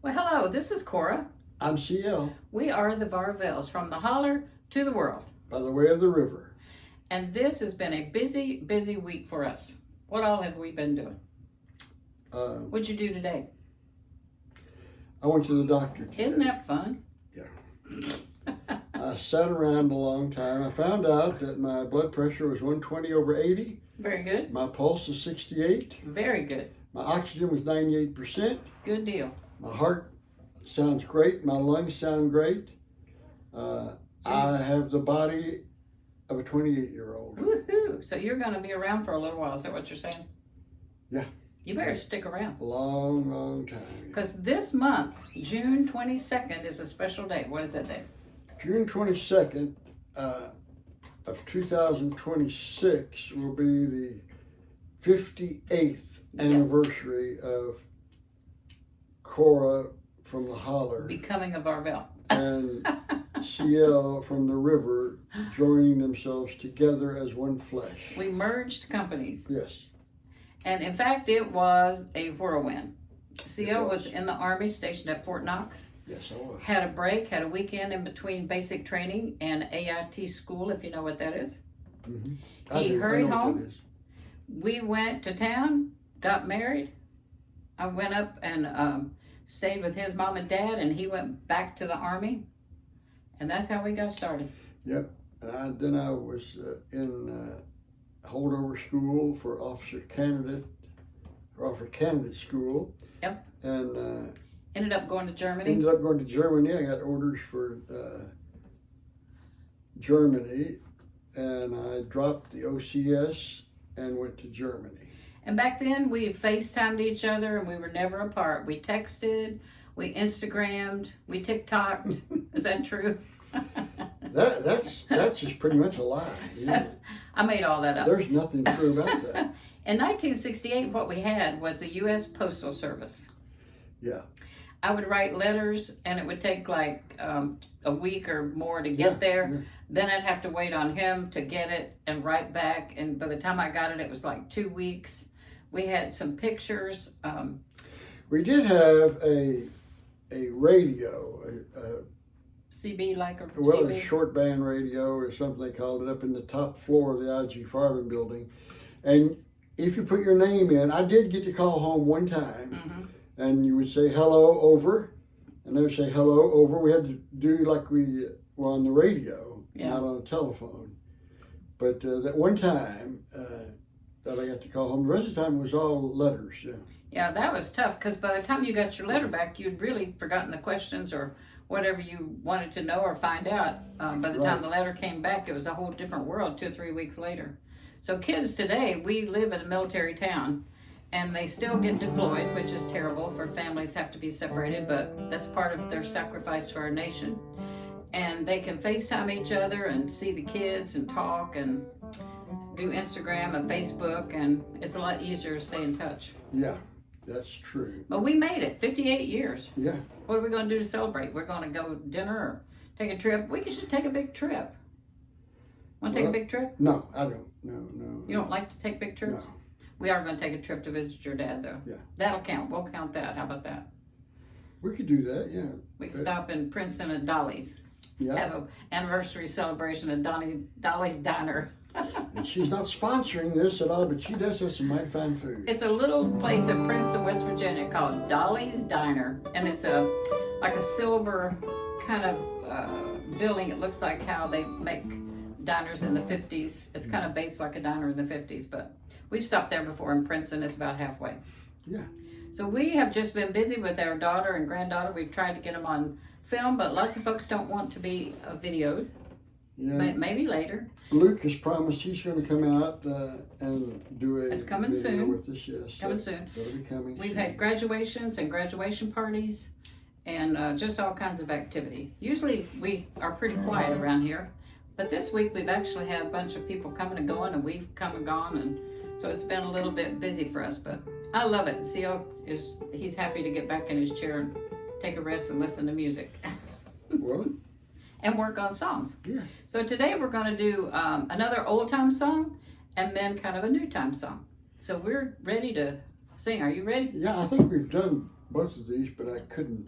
Well, hello, this is Cora. I'm CL, We are the Varvells, from the holler to the world. by the way of the river. And this has been a busy, busy week for us. What all have we been doing? What'd you do today? I went to the doctor today. Isn't that fun? Yeah. I sat around a long time. I found out that my blood pressure was 120/80. Very good. My pulse is 68. Very good. My oxygen was 98%. Good deal. My heart sounds great. My lungs sound great. I have the body of a 28-year-old. Woohoo! So you're going to be around for a little while. Is that what you're saying? Yeah. You better stick around. A long, long time. Because this month, June 22nd, is a special day. What is that day? June 22nd of 2026 will be the 58th anniversary of Cora from the holler Becoming a Varvell. and CL from the river joining themselves together as one flesh. We merged companies. Yes. And in fact, it was a whirlwind. CO was. was in the Army, stationed at Fort Knox. Yes, I was. Had a break, had a weekend in between basic training and AIT school, if you know what that is. Mm-hmm. He hurried home. That is. We went to town, got married. I went up and stayed with his mom and dad, and he went back to the Army. And that's how we got started. Yep. And then I was in holdover school for officer candidate school. Yep. And Ended up going to Germany. ended up going to Germany. I got orders for Germany, and I dropped the OCS and went to Germany. And back then, we FaceTimed each other, and we were never apart. We texted, we Instagrammed, we TikToked. Is that true? That's just pretty much a lie. Yeah. I made all that up. There's nothing true about that. In 1968, what we had was the U.S. Postal Service. Yeah. I would write letters, and it would take like a week or more to get there. Yeah. Then I'd have to wait on him to get it and write back. And by the time I got it, it was like 2 weeks. We had some pictures. We did have a radio, CB like a well, CB. a short band radio or something they called it, up in the top floor of the IG Farben building. And if you put your name in, I did get to call home one time, Mm-hmm. and you would say hello over, and they would say hello over. We had to do like we were on the radio, not on the telephone. But that one time that I got to call home, the rest of the time was all letters. Yeah. Yeah, that was tough because by the time you got your letter back, you'd really forgotten the questions or whatever you wanted to know or find out. By the time the letter came back, it was a whole different world 2 or 3 weeks later. So kids today, we live in a military town, and they still get deployed, which is terrible for families have to be separated, but that's part of their sacrifice for our nation. And they can FaceTime each other and see the kids and talk and do Instagram and Facebook, and it's a lot easier to stay in touch. Yeah, that's true. But we made it, 58 years. Yeah. What are we going to do to celebrate? We're going to go dinner or take a trip. We should take a big trip. Want to take a big trip? No, I don't. No. You don't like to take big trips? No. We are going to take a trip to visit your dad, though. Yeah. That'll count. We'll count that. How about that? We could do that, yeah. We can stop in Princeton at Dolly's. Yeah. Have an anniversary celebration at Dolly's Diner. And she's not sponsoring this at all, but she does have some mighty fine food. It's a little place in Princeton, West Virginia called Dolly's Diner. And it's like a silver kind of building. It looks like how they make diners in the 50s. It's kind of based like a diner in the 50s, but we've stopped there before in Princeton. It's about halfway. Yeah. So we have just been busy with our daughter and granddaughter. We've tried to get them on film, but lots of folks don't want to be videoed. Yeah. Maybe later. Luke has promised he's going to come out and do a It's coming video soon. with us. Yes. Coming soon. That'll be coming We've soon. had graduations and graduation parties and just all kinds of activity. Usually we are pretty quiet around here, but this week we've actually had a bunch of people coming and going, and we've come and gone, and so it's been a little bit busy for us, but I love it. CO he's happy to get back in his chair and take a rest and listen to music. Well, and work on songs. yeah. So today we're going to do another old time song and then kind of a new time song. So we're ready to sing. Are you ready? Yeah, I think we've done both of these, but I couldn't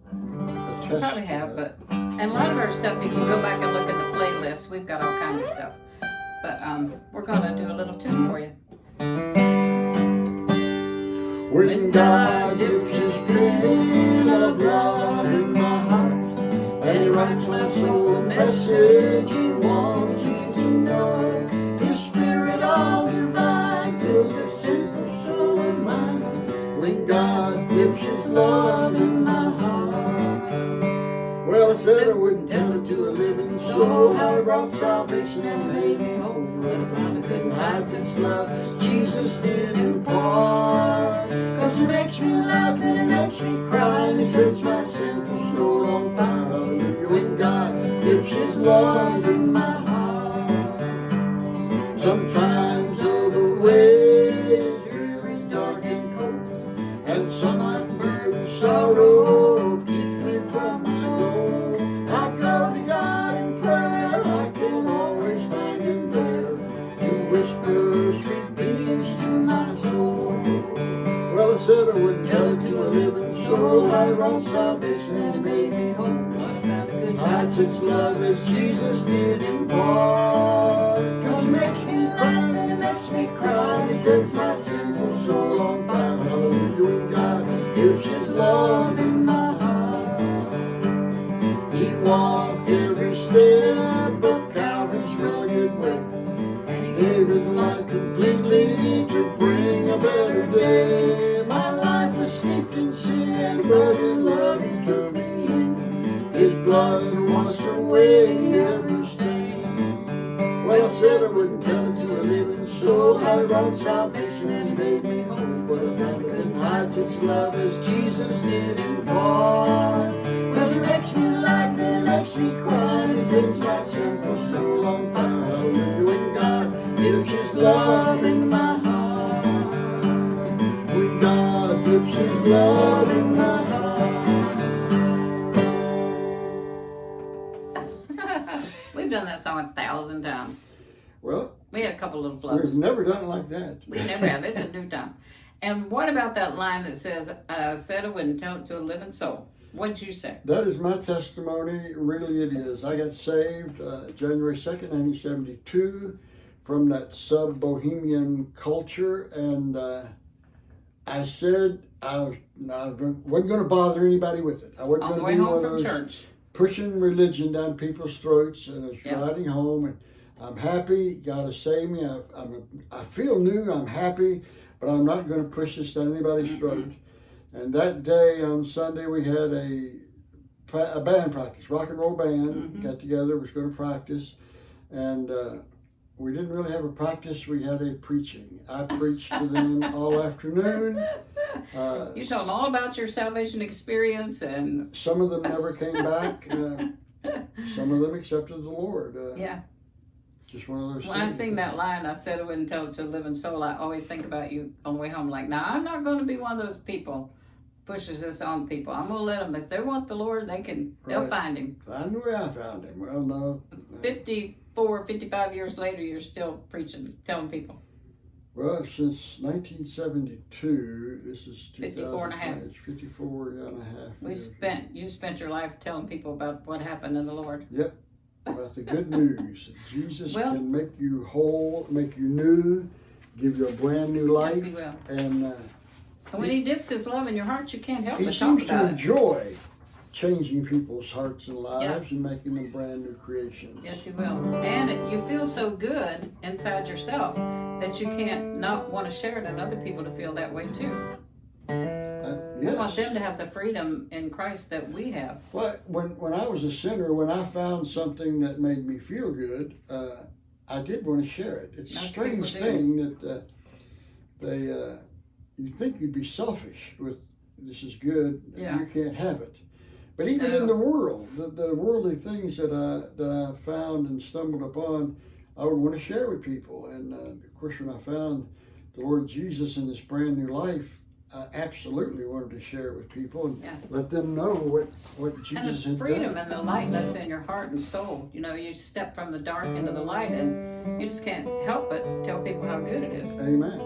attest. You probably have, but and a lot of our stuff, you can go back and look at the playlist. We've got all kinds of stuff. But we're gonna do a little tune for you. When God gives His spirit of love in my heart, and He writes my soul a message He wants you to know. His spirit all divine fills the sinful soul of mine. When God gives His love in my heart. Well, I said I wouldn't tell it to a living soul how He brought salvation and He made me whole. But I found I couldn't hide such love as Jesus did impart. 'Cause He makes me laugh and He makes me cry, and He sets my sinful soul on fire. Hallelujah. When God gives His love in my heart. Sometimes though the way is dreary, dark and cold, and some unburdened sorrow keeps me from my goal, I go to God in prayer. I can always find Him there to whisper sweet peace to my soul. Well, I said I wouldn't tell it to a living soul how He wrought salvation and He made me whole. Hide such love as Jesus did impart. 'Cause He makes me cry and He makes me cry, and He sets my sinful soul on fire. Hallelujah. When God gives His love in my heart. He walked every step of Calvary's rugged way, and He gave His life completely to bring a better day. My life was steeped in sin, but in love He took me in. His blood washed away every stain. Well, I said I wouldn't tell it to a living soul how He wrought salvation and He made me whole. But I found I couldn't hide such love as Jesus did impart. 'Cause He makes me laugh and He makes me cry, and He sets my sinful soul on fire. Hallelujah. When God gives His love in my heart. When God gives His love in my heart. We've done that song 1,000 times. Well, we had a couple little flubs. We've never done it like that. We never have. It's a new time. And what about that line that says, said I wouldn't tell it to a living soul? What'd you say? That is my testimony. Really it is. I got saved January 2nd, 1972 from that sub-bohemian culture. And I said I wasn't going to bother anybody with it. I wasn't on the going way to be home one of from those church. Pushing religion down people's throats, and I was Yep. riding home, and I'm happy. God has saved me. I feel new. I'm happy, but I'm not going to push this down anybody's throat. And that day on Sunday, we had a band practice, rock and roll band. Got together, was going to practice, and we didn't really have a practice. We had a preaching. I preached to them all afternoon. You told them all about your salvation experience, and some of them never came back. Some of them accepted the Lord. yeah. Just one of those when things. I sing that line, I said I wouldn't tell it to a living soul, I always think about you on the way home. Like, now, I'm not going to be one of those people pushes this on people. I'm going to let them, if they want the Lord, they'll find Him. Find the way I found Him. Well, no. 54, 55 years later, you're still preaching, telling people. Well, since 1972, this is 54 and a half. It's 54 and a half. You spent your life telling people about what happened in the Lord. Yep, about the good news. Jesus Well, can make you whole, make you new, give you a brand new life. Yes, He will. And when He dips His love in your heart, you can't help He but talk seems about to it. enjoy changing people's hearts and lives and making them brand new creations. Yes, He will. And you feel so good inside yourself that you can't not want to share it and other people to feel that way too. Yes. I want them to have the freedom in Christ that we have. Well, when I was a sinner, when I found something that made me feel good, I did want to share it. It's a strange thing that you'd think you'd be selfish with this is good, you can't have it. But even in the world, the worldly things that I found and stumbled upon, I would want to share with people. And of course, when I found the Lord Jesus in this brand new life, I absolutely wanted to share it with people and let them know what Jesus had done. And the freedom and the lightness in your heart and soul. You know, you step from the dark into the light, and you just can't help but tell people how good it is. Amen.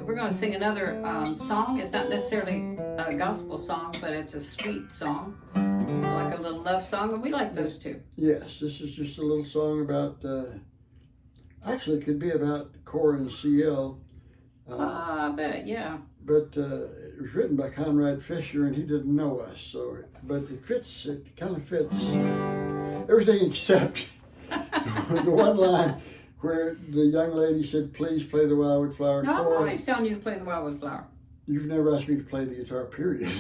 So we're going to sing another song. It's not necessarily a gospel song, but it's a sweet song, like a little love song, and we like those too. Yes, this is just a little song about, actually it could be about Cora and CL. I bet, yeah. But it was written by Conrad Fisher, and he didn't know us. So, but it fits. It kind of fits everything except the one line where the young lady said, "Please play the Wildwood Flower." No, I'm Cora, always telling you to play the Wildwood Flower. you've never asked me to play the guitar, period.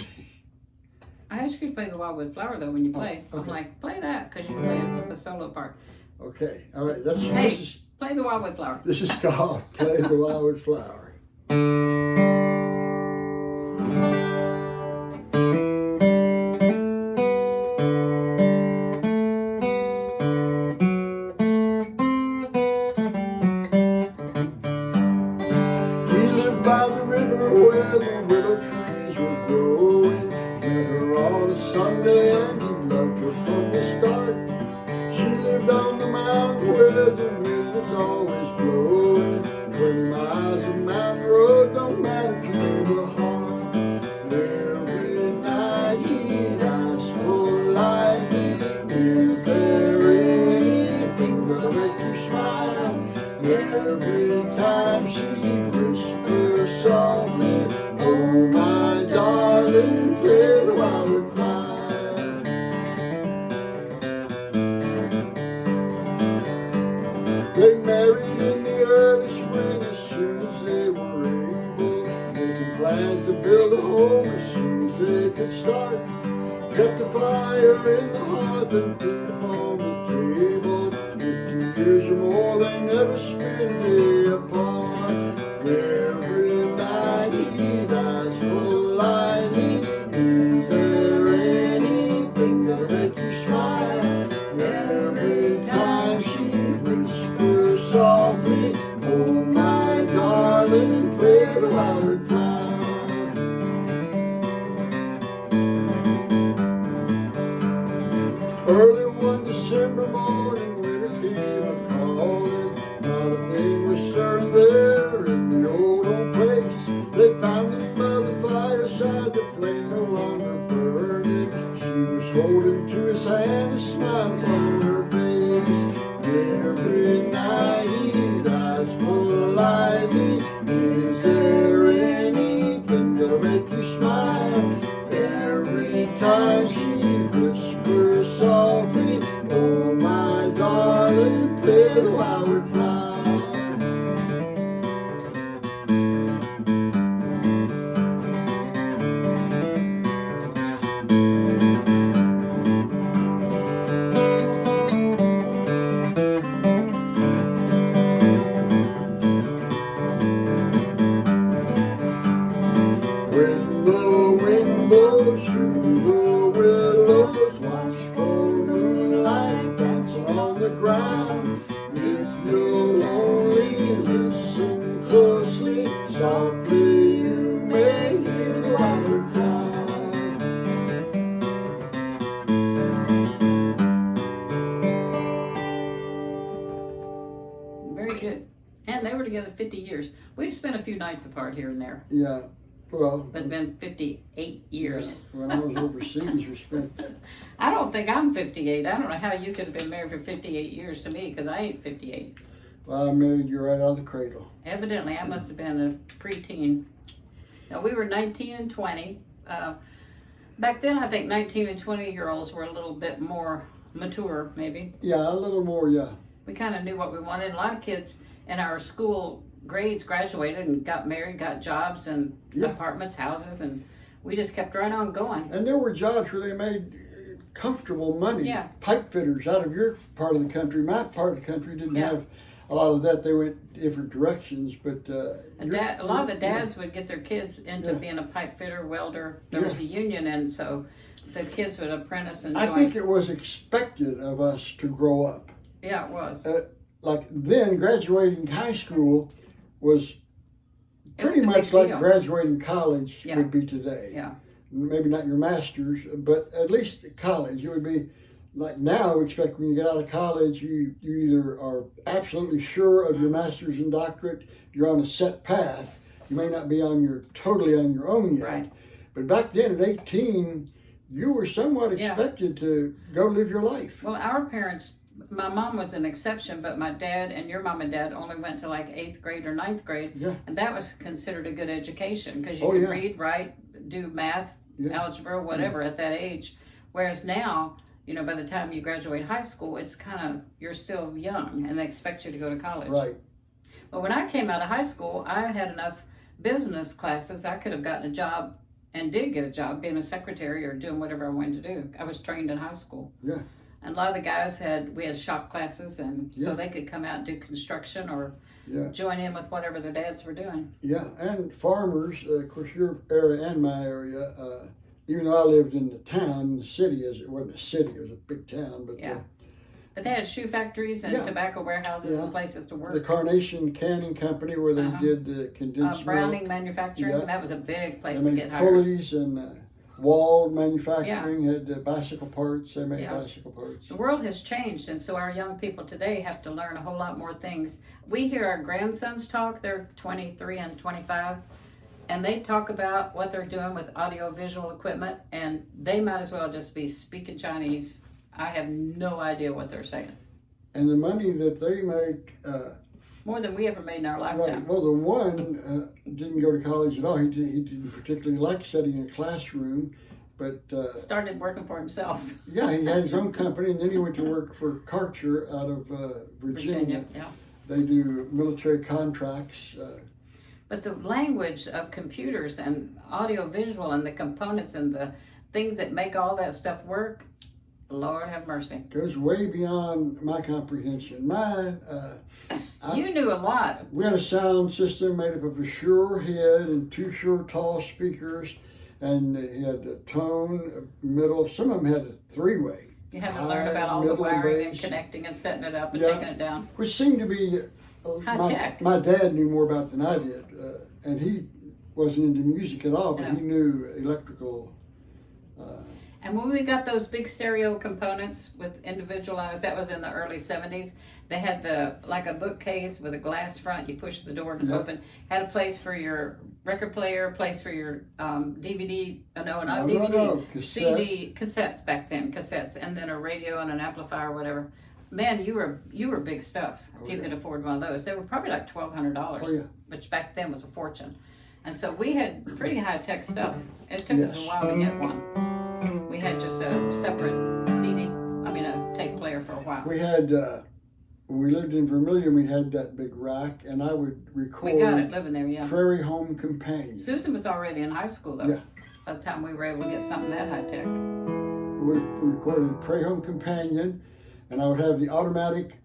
I asked you to play the Wildwood Flower though when you play. Oh, okay. I'm like, play that because you play the solo part. Okay, all right. That's Hey, this is play the Wildwood Flower. this is called "Play the Wildwood Flower." By the river where the willow trees were growing, met her on a Sunday and he loved her from the start. She lived on the mountain where the wind was always blowing. 20 miles of mountain road don't matter to the heart. Every night he'd ask politely, is there anything that'll make you smile? Every time she'd whisper softly, oh my darling, play the Wildwood Flower. They married in the early spring as soon as they were able, making plans to build a home as soon as they could start. Kept the fire in the hearth and food upon the table. 50 years or more, they never spent a day apart. Every night he'd ask politely, is there anything that'll make you smile? Every time she'd whisper softly, oh my darling, play the Wildwood Flower. Early one December morning, winter came a-calling. Not a thing was stirring there in the old home place. They found him by the fireside, the flame no longer burning. She was holding to his hand, a smile upon her face. Every night he'd ask politely, is there anything that'll make you smile? Every time she'd whisper softly, oh my darling, play the Wildwood Flower. When the wind blows through the willows, watch for moonlight dancing on the ground. If you'll only listen closely, softly you may hear the Wildwood Flower. Very good. And they were together 50 years. We've spent a few nights apart here and there. Yeah, well, But it's been 58 years. yeah, when I was overseas, we spent. I don't think I'm 58. I don't know how you could have been married for 58 years to me because I ain't 58. Well, I married you right out of the cradle. Evidently, I must have been a preteen. Now, we were 19 and 20. Back then, I think 19 and 20-year-olds were a little bit more mature, maybe. Yeah, a little more, yeah. We kind of knew what we wanted. A lot of kids in our school grades graduated and got married, got jobs and apartments, houses, and we just kept right on going. And there were jobs where they made comfortable money. Yeah. Pipe fitters out of your part of the country. My part of the country didn't have a lot of that. They went different directions, but a lot of the dads would get their kids into being a pipe fitter, welder. There was a union, and so the kids would apprentice and join. I think it was expected of us to grow up. Yeah, it was. Like then, graduating high school was pretty a much big like deal. graduating college would be today. Yeah. Maybe not your master's, but at least college. It would be like now we expect when you get out of college, you either are absolutely sure of your master's and doctorate, you're on a set path, You may not be totally on your own yet. Right. But back then at 18, you were somewhat expected to go live your life. Well, our parents, my mom was an exception, but my dad and your mom and dad only went to like 8th grade or 9th grade. Yeah. And that was considered a good education because you Oh, could yeah. read, write, do math, algebra, whatever at that age. Whereas now, you know, by the time you graduate high school, it's kind of, you're still young and they expect you to go to college. Right. But when I came out of high school, I had enough business classes. I could have gotten a job and did get a job being a secretary or doing whatever I wanted to do. I was trained in high school. Yeah. And a lot of the guys we had shop classes, and so they could come out and do construction or join in with whatever their dads were doing. Yeah, and farmers, of course, your area and my area, even though I lived in the town, the city, it wasn't a city, it was a big town, but but they had shoe factories and tobacco warehouses and places to work. The Carnation Canning Company, where they did the condensed Browning milk. Manufacturing, that was a big place They to made get hired. pulleys, and Wald Manufacturing had bicycle parts. They made bicycle parts. The world has changed, and so our young people today have to learn a whole lot more things. We hear our grandsons talk, they're 23 and 25, and they talk about what they're doing with audio-visual equipment, and they might as well just be speaking Chinese. I have no idea what they're saying. And the money that they make... more than we ever made in our lifetime. Right. Well, the one didn't go to college at all. He didn't particularly like studying in a classroom, but... started working for himself. Yeah, he had his own company, and then he went to work for Karcher out of Virginia. Yeah. They do military contracts. But the language of computers and audio-visual and the components and the things that make all that stuff work, Lord have mercy. Goes way beyond my comprehension. Mine, you knew a lot. We had a sound system made up of a Shure head and 2 Shure tall speakers, and he had a tone, a middle. Some of them had a 3-way. You had to learn about all the wiring and connecting and setting it up and taking it down. Which seemed to be my dad knew more about than I did, and he wasn't into music at all, but he knew electrical. And when we got those big stereo components with individualized, that was in the early 70s. They had like a bookcase with a glass front. You push the door to open. Had a place for your record player, a place for your DVD. CD, cassettes back then, and then a radio and an amplifier or whatever. Man, you were big stuff if you could afford one of those. They were probably like $1,200, which back then was a fortune. And so we had pretty high-tech stuff. It took us a while to get one. We had just a separate a tape player for a while. We had, when we lived in Vermilion, we had that big rack, and I would record. We got it living there, Prairie Home Companion. Susan was already in high school, though. Yeah. By the time we were able to get something that high-tech. We recorded Prairie Home Companion, and I would have the automatic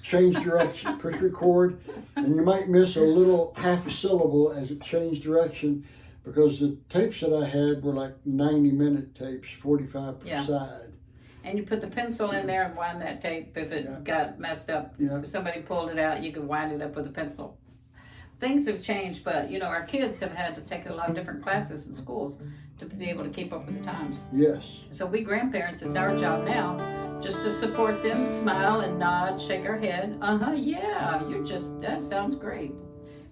change direction, push record, and you might miss a little half a syllable as it changed direction, because the tapes that I had were like 90-minute tapes, 45 per side. And you put the pencil in there and wind that tape if it got messed up. Yeah. If somebody pulled it out, you could wind it up with a pencil. Things have changed, but our kids have had to take a lot of different classes in schools to be able to keep up with the times. Yes. So we grandparents, it's our job now just to support them, smile and nod, shake our head. Yeah, that sounds great.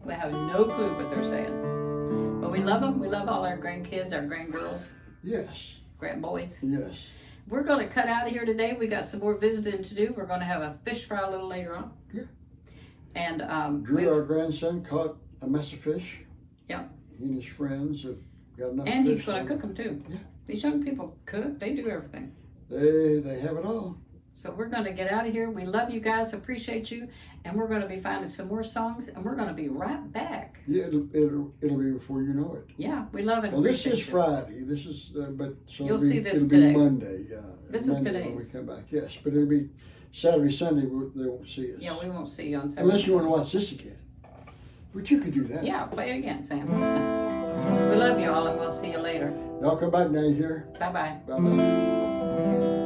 We have no clue what they're saying. But we love them. We love all our grandkids, our grandgirls. Yes. Grandboys. Yes. We're going to cut out of here today. We got some more visiting to do. We're going to have a fish fry a little later on. Yeah. And Drew, our grandson, caught a mess of fish. Yeah. He and his friends have got enough and fish. He's going to cook them too. Yeah. These young people cook. They do everything. They have it all. So we're going to get out of here. We love you guys. Appreciate you. And we're going to be finding some more songs. And we're going to be right back. Yeah, it'll be before you know it. Yeah, we love it. Well, this is Friday. This is, you'll see this it'll today. Be Monday. This Monday is today's. when we come back. Yes, but it'll be Saturday, Sunday. They won't see us. Yeah, we won't see you on Saturday. Unless you want to watch this again. But you could do that. Yeah, play it again, Sam. We love you all, and we'll see you later. Y'all come back now, you hear? Bye-bye. Bye-bye.